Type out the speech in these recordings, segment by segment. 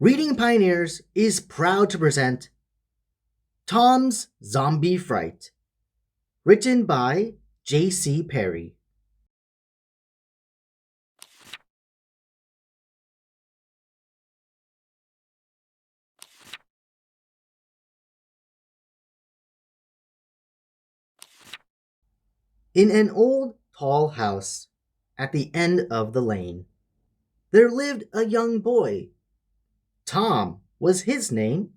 Reading Pioneers is proud to present Tom's Zombie Fright, written by J.C. Perry. In an old, tall house at the end of the lane, there lived a young boy. Tom was his name.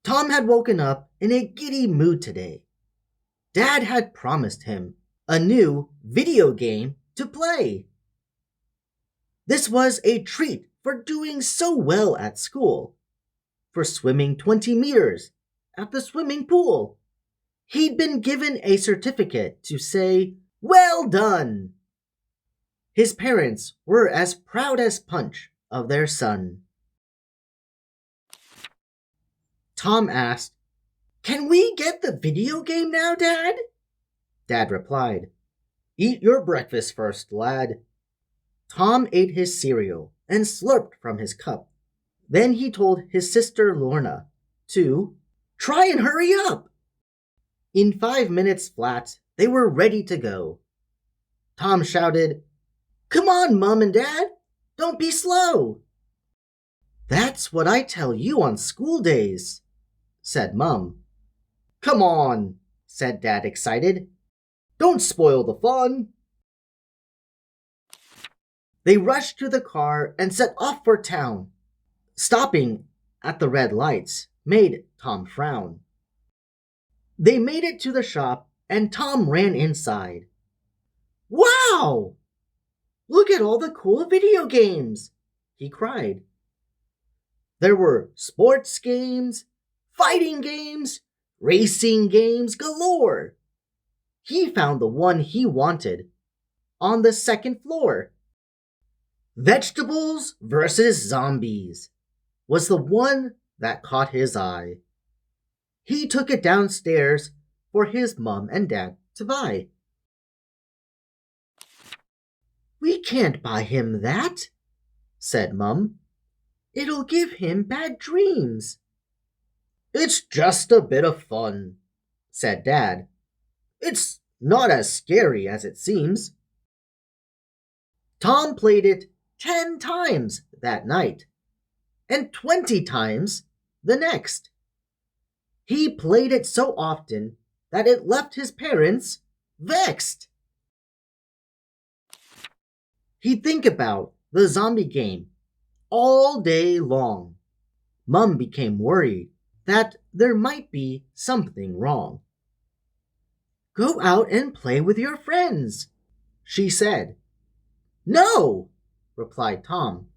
Tom had woken up in a giddy mood today. Dad had promised him a new video game to play. This was a treat for doing so well at school, for swimming 20 meters at the swimming pool. He'd been given a certificate to say, "Well done!" His parents were as proud as Punch of their son. Tom asked, "Can we get the video game now, Dad?" Dad replied, "Eat your breakfast first, lad." Tom ate his cereal and slurped from his cup. Then he told his sister Lorna to try and hurry up. In 5 minutes flat, they were ready to go. Tom shouted, "Come on, Mum and Dad! Don't be slow!" "That's what I tell you on school days," said Mum. "Come on," said Dad, excited. "Don't spoil the fun." They rushed to the car and set off for town. Stopping at the red lights made Tom frown. They made it to the shop and Tom ran inside. "Wow! Look at all the cool video games!" he cried. There were sports games, fighting games, racing games galore. He found the one he wanted on the second floor. Vegetables versus Zombies was the one that caught his eye. He took it downstairs for his mum and dad to buy. "We can't buy him that," said Mum. "It'll give him bad dreams." "It's just a bit of fun," said Dad. "It's not as scary as it seems." Tom played it 10 times that night, and 20 times the next. He played it so often that it left his parents vexed. He'd think about the zombie game all day long. Mum became worried that there might be something wrong. "Go out and play with your friends," she said. "No," replied Tom.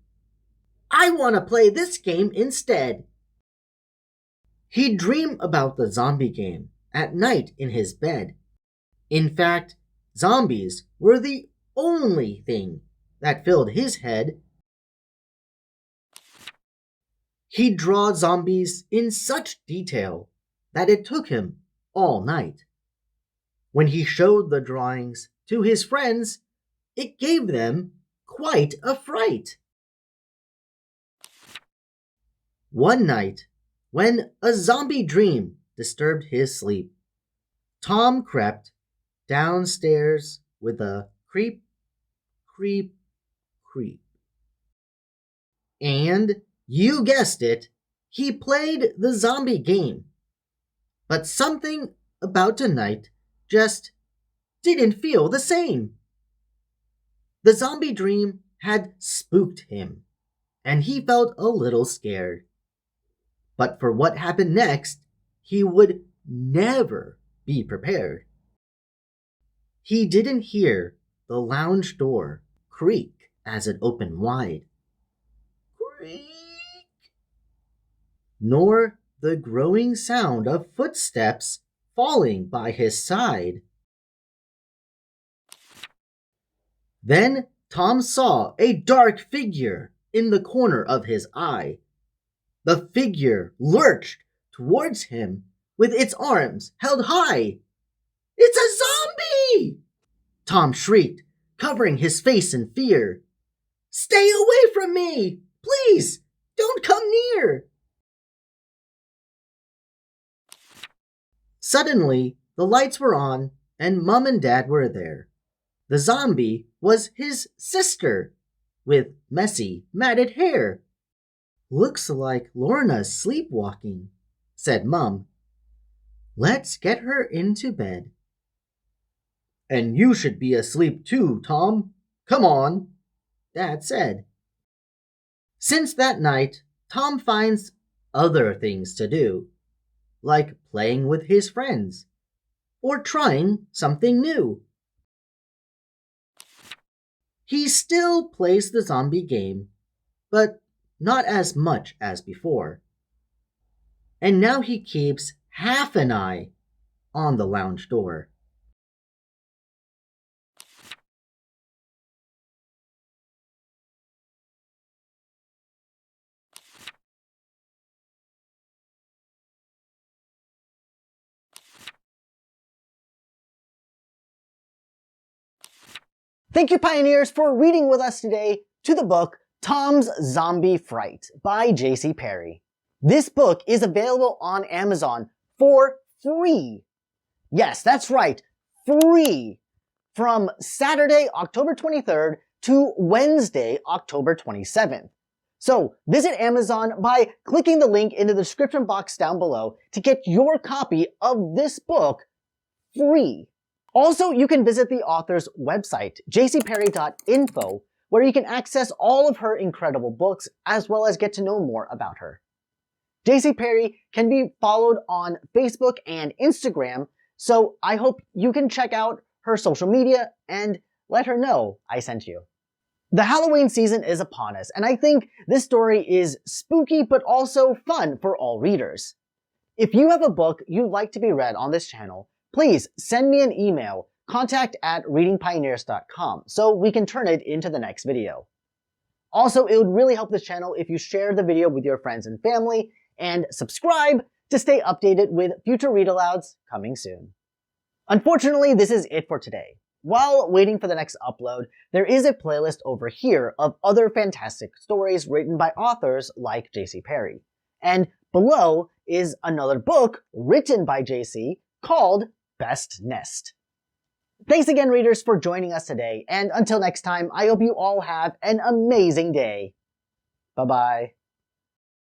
"I want to play this game instead." He'd dream about the zombie game at night in his bed. In fact, zombies were the only thing that filled his head. He'd draw zombies in such detail that it took him all night. When he showed the drawings to his friends, it gave them quite a fright. One night, when a zombie dream disturbed his sleep, Tom crept downstairs with a creep, creep, creep. And, you guessed it, he played the zombie game. But something about tonight just didn't feel the same. The zombie dream had spooked him, and he felt a little scared. But for what happened next, he would never be prepared. He didn't hear the lounge door creak as it opened wide. Creak! Nor the growing sound of footsteps falling by his side. Then Tom saw a dark figure in the corner of his eye. The figure lurched towards him with its arms held high. "It's a zombie!" Tom shrieked, covering his face in fear. Stay away from me! Please, don't come near! Suddenly, the lights were on, and Mum and Dad were there. The zombie was his sister, with messy, matted hair. Looks like Lorna's sleepwalking, said Mum. Let's get her into bed. And you should be asleep too, Tom. Come on, Dad said. Since that night, Tom finds other things to do, like playing with his friends, or trying something new. He still plays the zombie game, but not as much as before. And now he keeps half an eye on the lounge door. Thank you, Pioneers, for reading with us today to the book Tom's Zombie Fright by J.C. Perry. This book is available on Amazon for free. Yes, that's right, free, from Saturday, October 23rd to Wednesday, October 27th. So visit Amazon by clicking the link in the description box down below to get your copy of this book free. Also, you can visit the author's website, jcperry.info, where you can access all of her incredible books as well as get to know more about her. J.C. Perry can be followed on Facebook and Instagram, so I hope you can check out her social media and let her know I sent you. The Halloween season is upon us, and I think this story is spooky but also fun for all readers. If you have a book you'd like to be read on this channel, please send me an email, contact@readingpioneers.com, so we can turn it into the next video. Also, it would really help this channel if you share the video with your friends and family, and subscribe to stay updated with future read-alouds coming soon. Unfortunately, this is it for today. While waiting for the next upload, there is a playlist over here of other fantastic stories written by authors like J.C. Perry. And below is another book written by J.C. called Best Nest. Thanks again, readers, for joining us today, and until next time, I hope you all have an amazing day. Bye-bye.